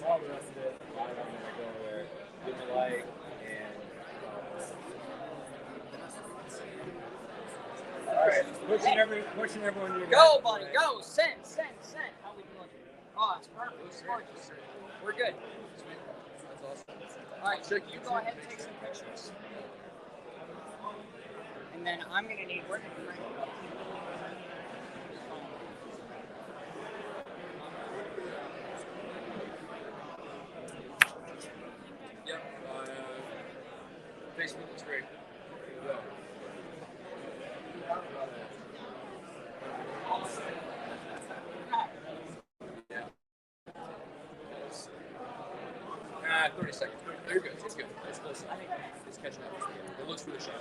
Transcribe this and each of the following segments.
All the rest of it, I don't know, go there, give me a like, and all right, pushing everyone to your Go, buddy, go, send. How we doing? Oh, it's perfect, it's gorgeous. We're good. That's awesome. All right, so you go ahead and take some pictures. And then I'm going to need, we're going to bring it up. Yep, Facebook looks great. There you go. Yeah. 30 seconds. You're good. It's good. It's close. I think it's catching up. It looks really sharp.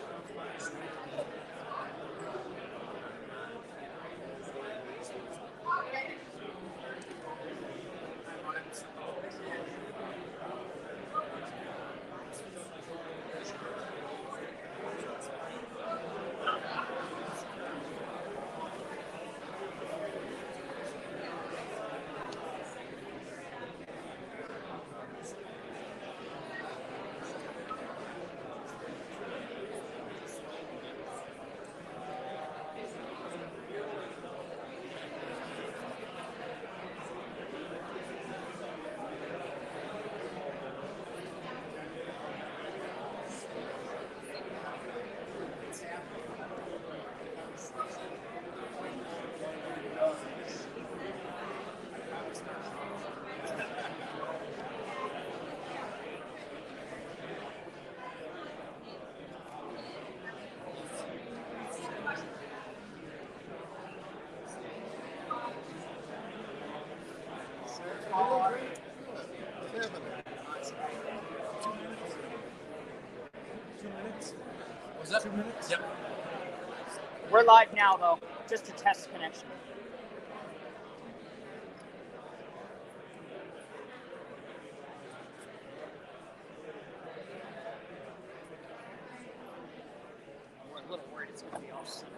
Was that 2 minutes? Yep. We're live now, though, just to test connection. We're a little worried it's going to be off center.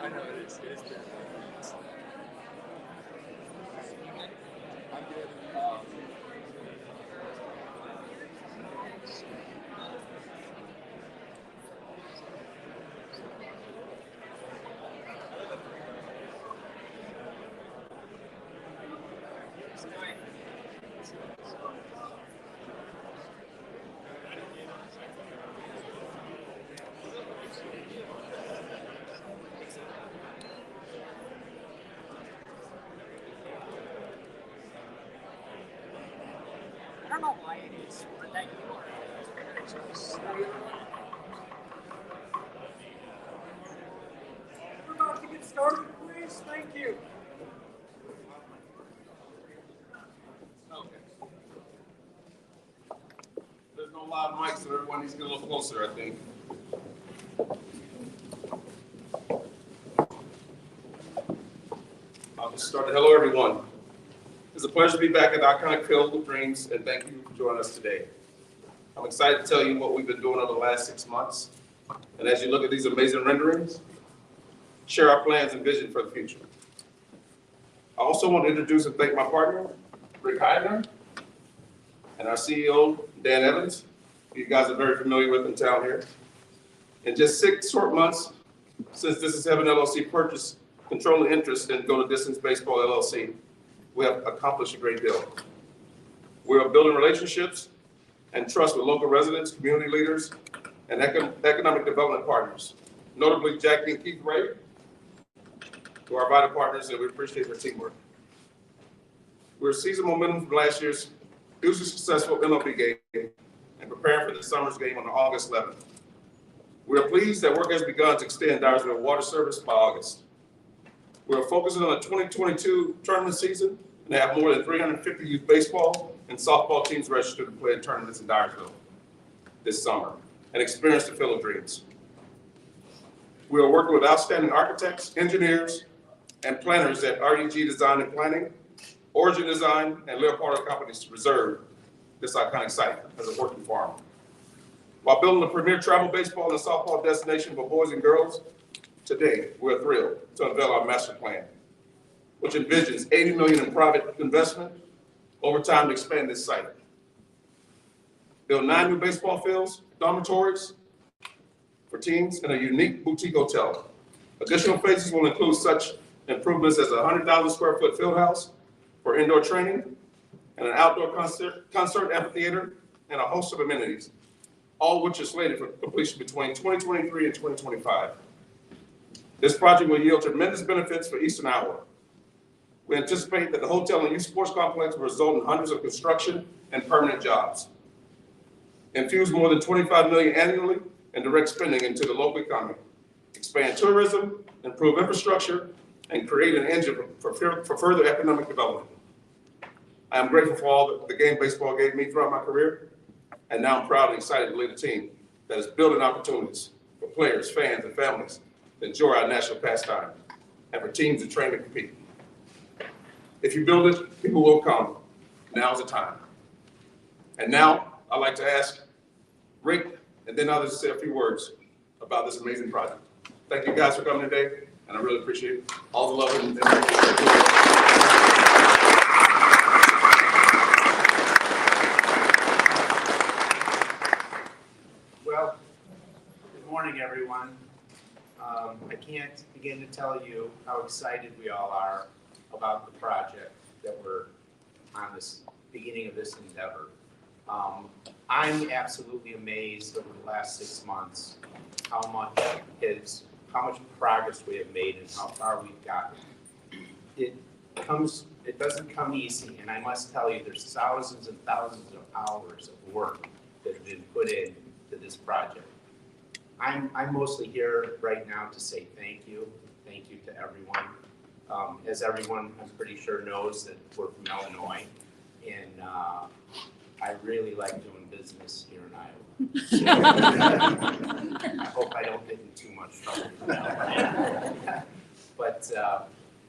I know it is. It is good. I'm good. why it is or that you are. We're about to get started, please. Thank you. Okay. There's no loud mics, so everyone needs to get a little closer, I think. I'll just start. Hello, everyone. It's a pleasure to be back at the iconic Field of Dreams, and thank you for joining us today. I'm excited to tell you what we've been doing over the last 6 months. And as you look at these amazing renderings, share our plans and vision for the future. I also want to introduce and thank my partner, Rick Heidner, and our CEO, Dan Evans, who you guys are very familiar with in town here. In just 6 short months since This Is Heaven LLC purchased controlling interest in Go the Distance Baseball LLC, we have accomplished a great deal. We are building relationships and trust with local residents, community leaders, and economic development partners, notably Jackie and Keith Ray, who are vital partners, and we appreciate their teamwork. We're seizing momentum from last year's hugely successful MLB game and preparing for the summer's game on August 11th. We are pleased that work has begun to extend Dartsville water service by August. We are focusing on the 2022 tournament season and have more than 350 youth baseball and softball teams registered to play in tournaments in Dartsville this summer and experience the Field of Dreams. We are working with outstanding architects, engineers, and planners at REG Design and Planning, Origin Design, and Leopardo Companies to preserve this iconic site as a working farm. While building a premier travel baseball and softball destination for boys and girls, today we're thrilled to unveil our master plan, which envisions $80 million in private investment over time to expand this site. Build 9 new baseball fields, dormitories for teams, and a unique boutique hotel. Additional phases will include such improvements as a 100,000 square foot field house for indoor training and an outdoor concert amphitheater and a host of amenities, all which are slated for completion between 2023 and 2025. This project will yield tremendous benefits for Eastern Iowa. We anticipate that the hotel and youth sports complex will result in hundreds of construction and permanent jobs, infuse more than $25 million annually in direct spending into the local economy, expand tourism, improve infrastructure, and create an engine for further economic development. I am grateful for all that the game baseball gave me throughout my career, and now I'm proud and excited to lead a team that is building opportunities for players, fans, and families to enjoy our national pastime, and for teams to train and compete. If you build it, people will come. Now's the time. And now, I'd like to ask Rick and then others to say a few words about this amazing project. Thank you guys for coming today, and I really appreciate all the love and Well, good morning, everyone. I can't begin to tell you how excited we all are about the project that we're on this beginning of this endeavor. I'm absolutely amazed over the last 6 months how much progress we have made and how far we've gotten. It doesn't come easy, and I must tell you, there's thousands and thousands of hours of work that have been put into this project. I'm mostly here right now to say thank you to everyone. As everyone, I'm pretty sure, knows, that we're from Illinois, and I really like doing business here in Iowa. I hope I don't get in too much trouble. But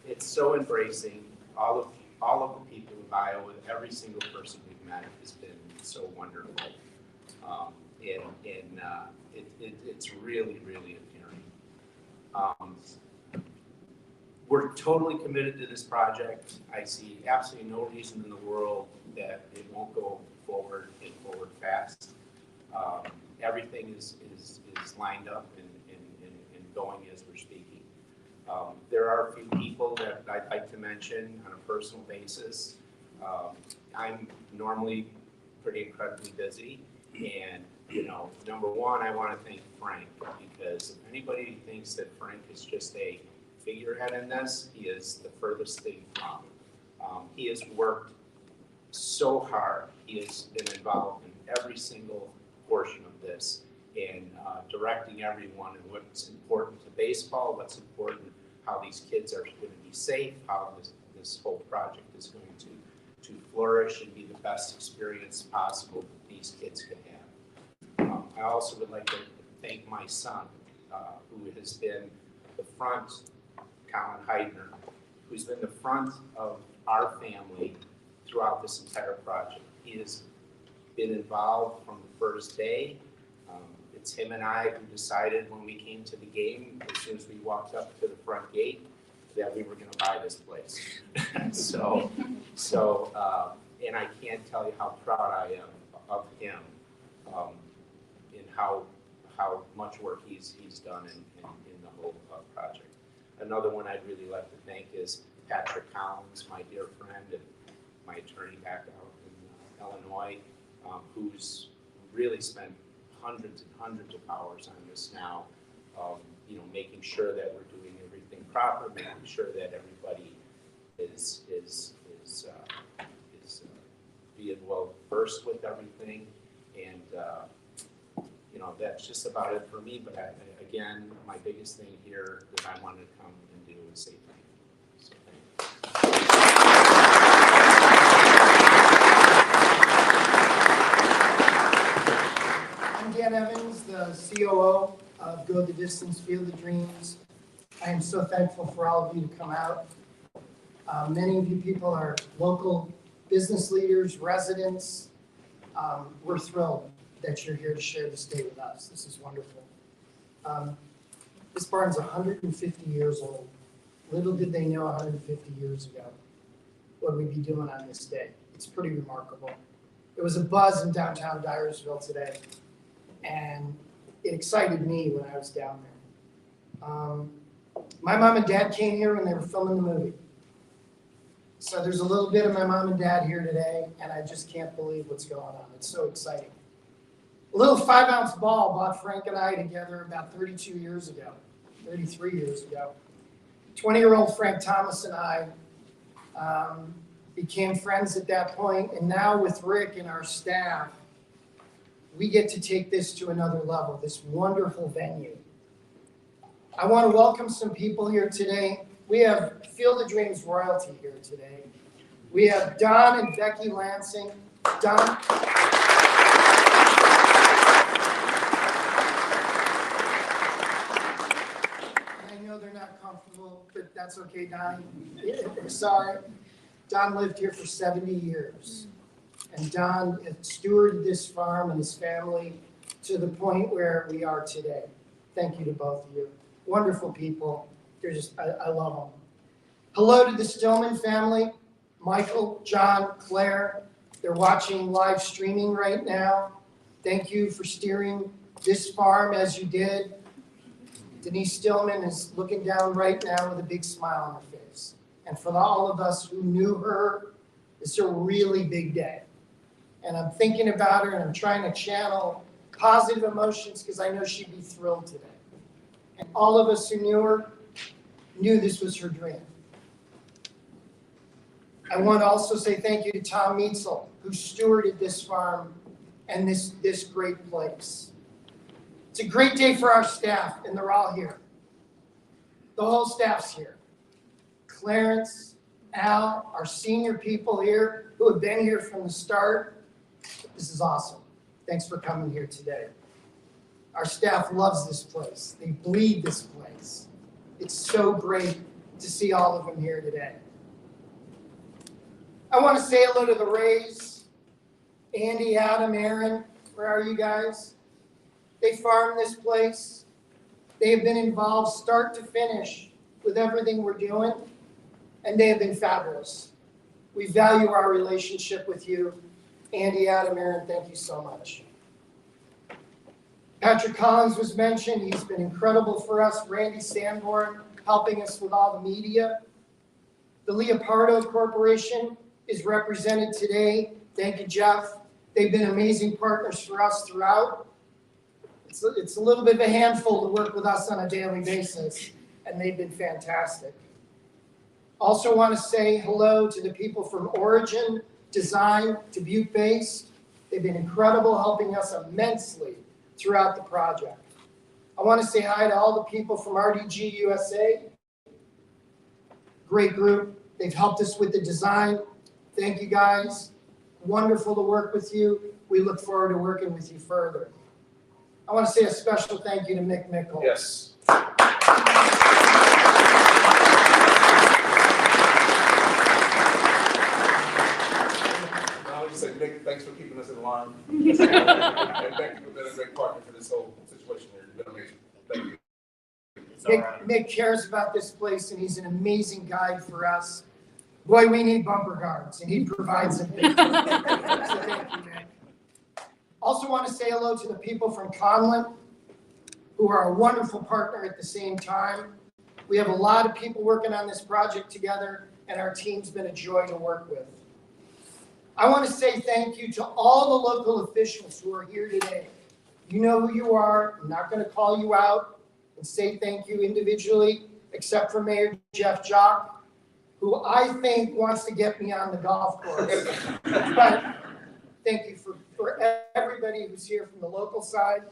it's so embracing. All of the people of Iowa, every single person we've met has been so wonderful. It's really, really appealing. We're totally committed to this project. I see absolutely no reason in the world that it won't go forward and forward fast. Everything is lined up and going as we're speaking. There are a few people that I'd like to mention on a personal basis. I'm normally pretty incredibly busy, and number one, I want to thank Frank, because if anybody thinks that Frank is just a figurehead in this, he is the furthest thing from. He has worked so hard. He has been involved in every single portion of this and directing everyone and what's important to baseball, what's important, how these kids are going to be safe, how this whole project is going to flourish and be the best experience possible that these kids can have. I also would like to thank my son, who has been the front, Colin Heidner, who's been the front of our family throughout this entire project. He has been involved from the first day. It's him and I who decided when we came to the game, as soon as we walked up to the front gate, that we were going to buy this place. so, and I can't tell you how proud I am of him, and how much work he's done in the whole project. Another one I'd really like to thank is Patrick Collins, my dear friend and my attorney back out in Illinois, who's really spent hundreds and hundreds of hours on this now, making sure that we're doing everything proper, making sure that everybody is being well versed with everything, and that's just about it for me. But again, my biggest thing here that I wanted to come and do is say thank you. So thank you. I'm Dan Evans, the COO of Go the Distance, Field of Dreams. I am so thankful for all of you to come out. Many of you people are local business leaders, residents. We're thrilled that you're here to share this day with us. This is wonderful. This barn's 150 years old. Little did they know 150 years ago what we'd be doing on this day. It's pretty remarkable. There was a buzz in downtown Dartsville today, and it excited me when I was down there. My mom and dad came here when they were filming the movie. So there's a little bit of my mom and dad here today, and I just can't believe what's going on. It's so exciting. A little 5-ounce ball brought Frank and I together about 33 years ago. 20-year-old Frank Thomas and I became friends at that point, and now with Rick and our staff, we get to take this to another level, this wonderful venue. I want to welcome some people here today. We have Field of Dreams royalty here today. We have Don and Becky Lansing. Don. I know they're not comfortable, but that's okay, Don. Sorry. Don lived here for 70 years. And Don stewarded this farm and his family to the point where we are today. Thank you to both of you. Wonderful people. They're just, I love them. Hello to the Stillman family, Michael, John, Claire. They're watching live streaming right now. Thank you for steering this farm as you did. Denise Stillman is looking down right now with a big smile on her face. And for all of us who knew her, it's a really big day. And I'm thinking about her and I'm trying to channel positive emotions because I know she'd be thrilled today. And all of us who knew her knew this was her dream. I want to also say thank you to Tom Meitzel, who stewarded this farm and this great place. It's a great day for our staff, and they're all here. The whole staff's here. Clarence, Al, our senior people here who have been here from the start. This is awesome. Thanks for coming here today. Our staff loves this place. They bleed this place. It's so great to see all of them here today. I want to say hello to the Rays. Andy, Adam, Aaron, where are you guys? They farm this place. They have been involved start to finish with everything we're doing, and they have been fabulous. We value our relationship with you. Andy, Adam, Aaron, thank you so much. Patrick Collins was mentioned. He's been incredible for us. Randy Sanborn helping us with all the media. The Leopardo Corporation is represented today. Thank you, Jeff. They've been amazing partners for us throughout. It's a little bit of a handful to work with us on a daily basis, and they've been fantastic. Also want to say hello to the people from Origin design, Dubuque-based. They've been incredible, helping us immensely throughout the project. I want to say hi to all the people from RDG USA. Great group. They've helped us with the design. Thank you, guys. Wonderful to work with you. We look forward to working with you further. I want to say a special thank you to Mick Mickle. Yes. I would just say, Nick, thanks for keeping us in line. And thank you for being a great partner for this whole situation here. You've been amazing. Thank you. Mick cares about this place, and he's an amazing guide for us. Boy, we need bumper guards, and he provides them. So thank you, Mick. Also want to say hello to the people from Conlon, who are a wonderful partner at the same time. We have a lot of people working on this project together, and our team's been a joy to work with. I want to say thank you to all the local officials who are here today. You know who you are. I'm not going to call you out and say thank you individually, except for Mayor Jeff Jock, who I think wants to get me on the golf course. But thank you for everybody who's here from the local side.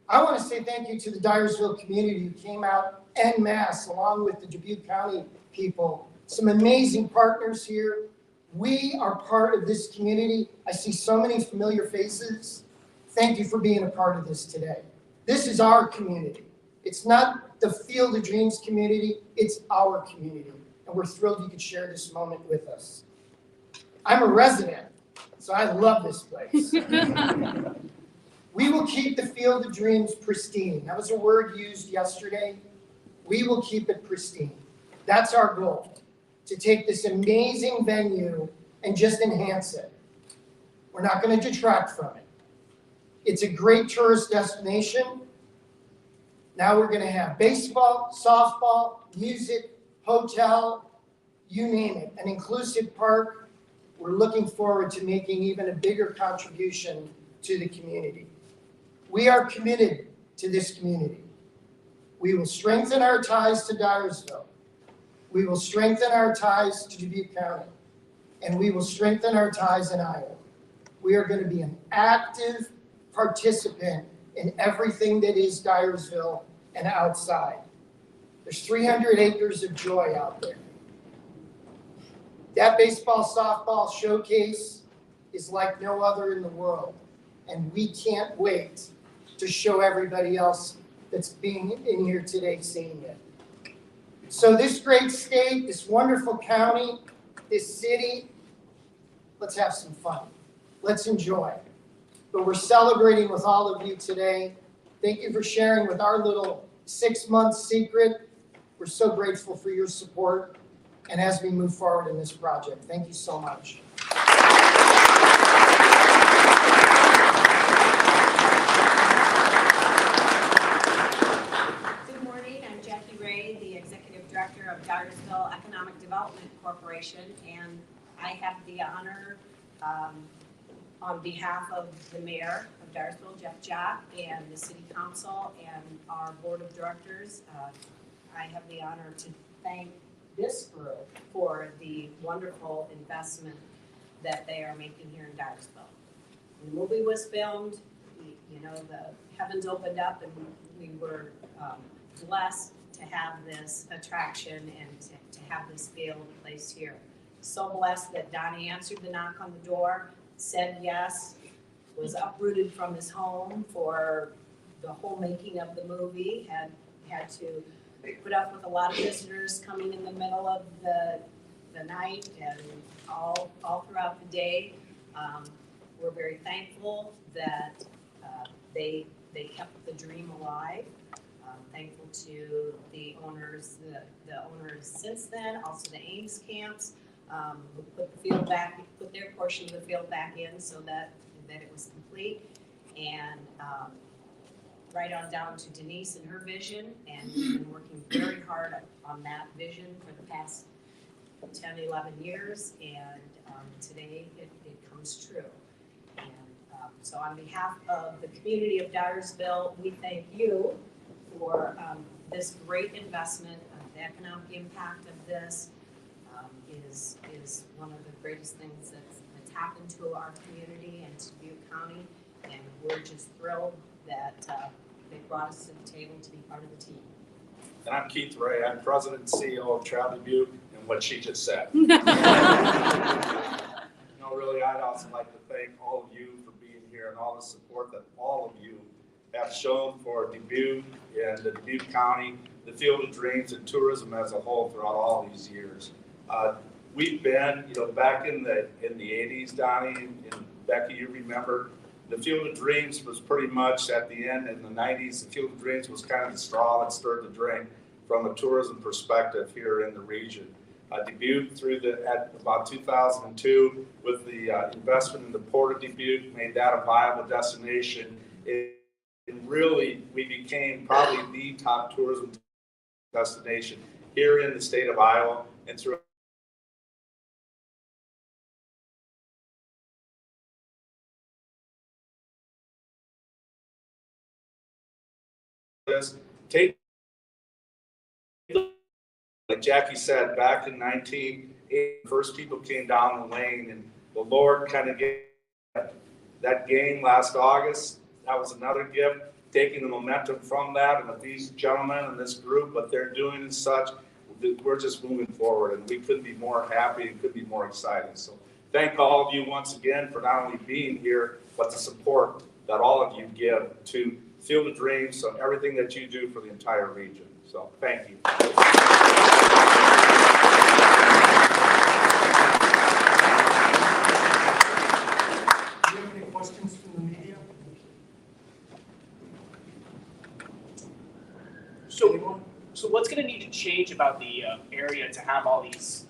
I want to say thank you to the Dartsville community who came out en masse along with the Dubuque County people. Some amazing partners here. We are part of this community. I see so many familiar faces. Thank you for being a part of this today. This is our community. It's not the Field of Dreams community, it's our community. And we're thrilled you could share this moment with us. I'm a resident, so I love this place. We will keep the Field of Dreams pristine. That was a word used yesterday. We will keep it pristine. That's our goal, to take this amazing venue and just enhance it. We're not going to detract from it. It's a great tourist destination. Now we're going to have baseball, softball, music, hotel, you name it, an inclusive park. We're looking forward to making even a bigger contribution to the community. We are committed to this community. We will strengthen our ties to Dartsville. We will strengthen our ties to Dubuque County. And we will strengthen our ties in Iowa. We are going to be an active participant in everything that is Dartsville and outside. There's 300 acres of joy out there. That baseball, softball showcase is like no other in the world. And we can't wait to show everybody else that's being in here today seeing it. So this great state, this wonderful county, this city, let's have some fun. Let's enjoy. But we're celebrating with all of you today. Thank you for sharing with our little 6-month secret. We're so grateful for your support and as we move forward in this project. Thank you so much. Director of Dartsville Economic Development Corporation, and I have the honor on behalf of the Mayor of Dartsville, Jeff Jock, and the City Council and our Board of Directors. I have the honor to thank this group for the wonderful investment that they are making here in Dartsville. When the movie was filmed, the heavens opened up and we were blessed to have this attraction and to have this field placed here. So blessed that Donnie answered the knock on the door, said yes, was uprooted from his home for the whole making of the movie, had to put up with a lot of visitors coming in the middle of the night and all throughout the day. We're very thankful that they kept the dream alive. Thankful to the owners, the owners since then, also the Ames camps, who put the field back, put their portion of the field back in so that it was complete, and right on down to Denise and her vision, and we've been working very hard on that vision for the past 10, 11 years, and today it comes true. And so on behalf of the community of Dartsville, we thank you for this great investment, the economic impact of this. is one of the greatest things that's happened to our community and to Butte County. And we're just thrilled that they brought us to the table to be part of the team. And I'm Keith Ray. I'm President and CEO of Travel Butte, and what she just said. Really, I'd also like to thank all of you for being here and all the support that all of you have shown for Dubuque and the Dubuque County, the Field of Dreams, and tourism as a whole throughout all these years. We've been, back in the 80s, Donnie and Becky, you remember, the Field of Dreams was pretty much at the end in the 90s. The Field of Dreams was kind of the straw that stirred the drink from a tourism perspective here in the region. Dubuque at about 2002 with the investment in the Port of Dubuque made that a viable destination. And really, we became probably the top tourism destination here in the state of Iowa and through this. Like Jackie said, back in 1980, first people came down the lane, and the Lord kind of gave that game last August. That was another gift, taking the momentum from that and with these gentlemen and this group, what they're doing and such, we're just moving forward, and we couldn't be more happy and couldn't be more excited. So thank all of you once again for not only being here, but the support that all of you give to Field of Dreams, so everything that you do for the entire region. So thank you. Do you have any questions from the media? So what's going to need to change about the area to have all these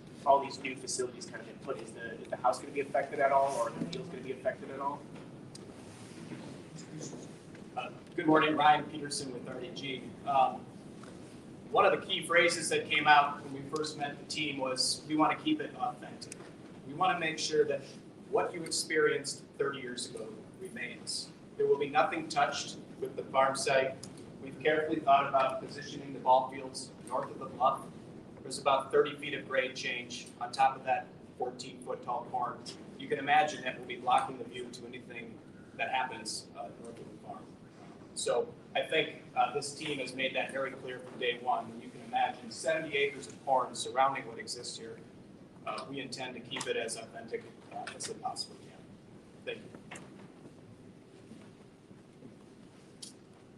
new facilities kind of in put? Is the house going to be affected at all, or the field's going to be affected at all? Good morning, Ryan Peterson with RDG. One of the key phrases that came out when we first met the team was, we want to keep it authentic. We want to make sure that what you experienced 30 years ago remains. There will be nothing touched with the farm site. We've carefully thought about positioning the ball fields north of the bluff. There's about 30 feet of grade change on top of that 14-foot tall corn. You can imagine that will be blocking the view to anything that happens north of the farm. So I think this team has made that very clear from day one. You can imagine 70 acres of corn surrounding what exists here. We intend to keep it as authentic as it possibly can. Thank you.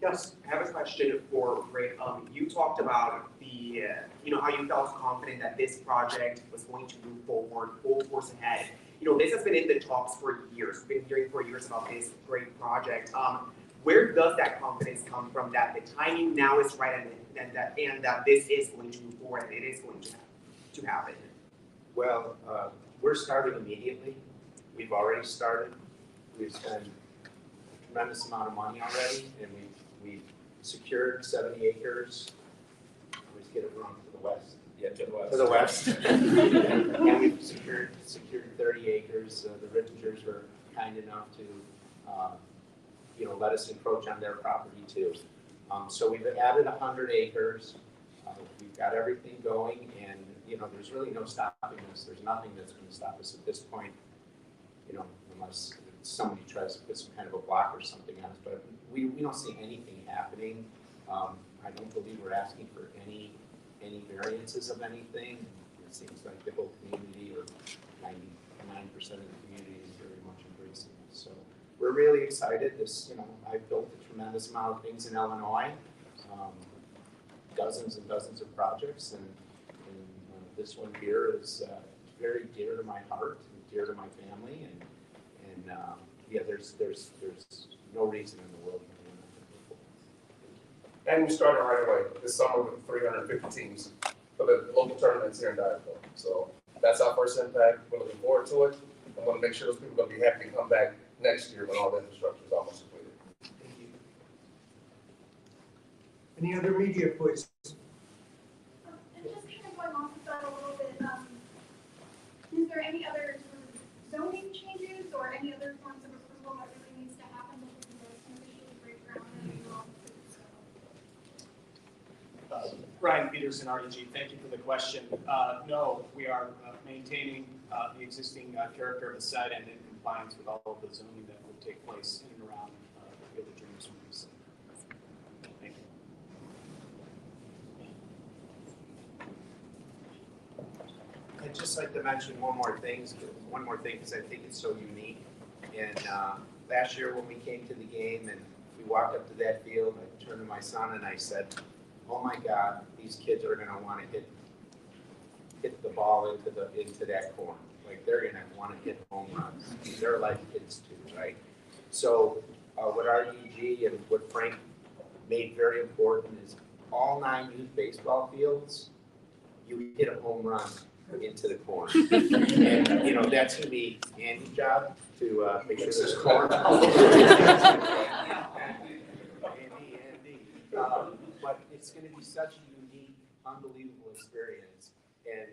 Yes, I have a question for Rick. You talked about the, how you felt confident that this project was going to move forward, full force ahead. This has been in the talks for years. We've been hearing for years about this great project. Where does that confidence come from that the timing now is right and that this is going to move forward and it is going to happen? Well, we're starting immediately. We've already started. We've spent a tremendous amount of money already, and we've secured 70 acres. I always get it wrong, to the west. Yeah, to the west. To the west. And we've secured 30 acres. The Rittingers were kind enough to let us encroach on their property too. So we've added 100 acres. We've got everything going, and there's really no stopping us. There's nothing that's going to stop us at this point, unless somebody tries to put some kind of a block or something on us. But we don't see anything happening. I don't believe we're asking for any variances of anything. It seems like the whole community, or 99% of the community, is very much embracing this. So we're really excited. I've built a tremendous amount of things in Illinois, dozens and dozens of projects, and this one here is very dear to my heart, and dear to my family, and there's no reason in the world to do nothing. And we started right away this summer with 350 teams for the local tournaments here in Dartsville. So that's our first impact. We're looking forward to it. I want to make sure those people are going to be happy to come back next year when all the infrastructure is almost completed. Thank you. Any other media, please? And just kind of going off of that a little bit, is there any other sort of zoning changes or any other forms of approval that really needs to happen before you guys can officially break ground and do all the Ryan Peterson, RDG. Thank you for the question. No, we are maintaining the existing character of the site and in compliance with all of the zoning that will take place in and around the Field of Dreams. Thank you. I'd just like to mention one more thing because I think it's so unique. And last year when we came to the game and we walked up to that field, I turned to my son and I said, "Oh my God, these kids are going to want to hit the ball into that corner. Like they're going to want to hit home runs. They're like kids too, right?" So what RDG and what Frank made very important is all 9 youth baseball fields, you hit a home run into the corner. And, that's going to be Andy's job to make sure there's corner. Andy. But it's going to be such a unique, unbelievable experience. And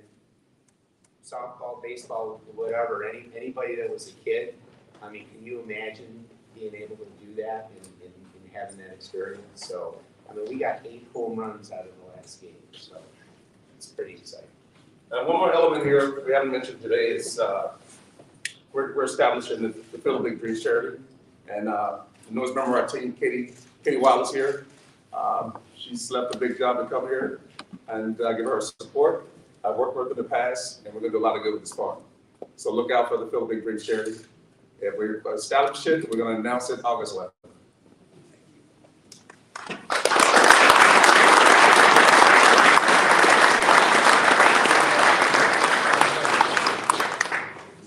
softball, baseball, whatever, anybody that was a kid, I mean, can you imagine being able to do that and having that experience? So, I mean, we got 8 home runs out of the last game, so it's pretty exciting. One more element here we haven't mentioned today is we're establishing the Philippine Dreams charity. And the newest member of our team, Katie Wallace here. She's left a big job to come here and give her support. I've worked with her in the past, and we're going to do a lot of good with this farm. So look out for the Philippine Dreams charity. If we establish it, we're going to announce it August 11th.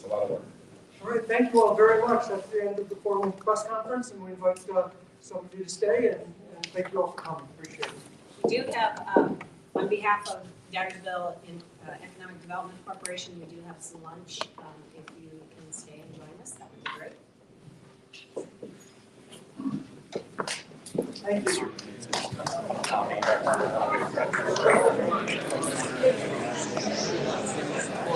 All right, thank you all very much. That's the end of the formal press conference, and we invite some of you to stay, and thank you all for coming. Appreciate it. We do have, on behalf of Dartsville Economic Development Corporation, we do have some lunch. If you can stay and join us, that would be great. Thank you.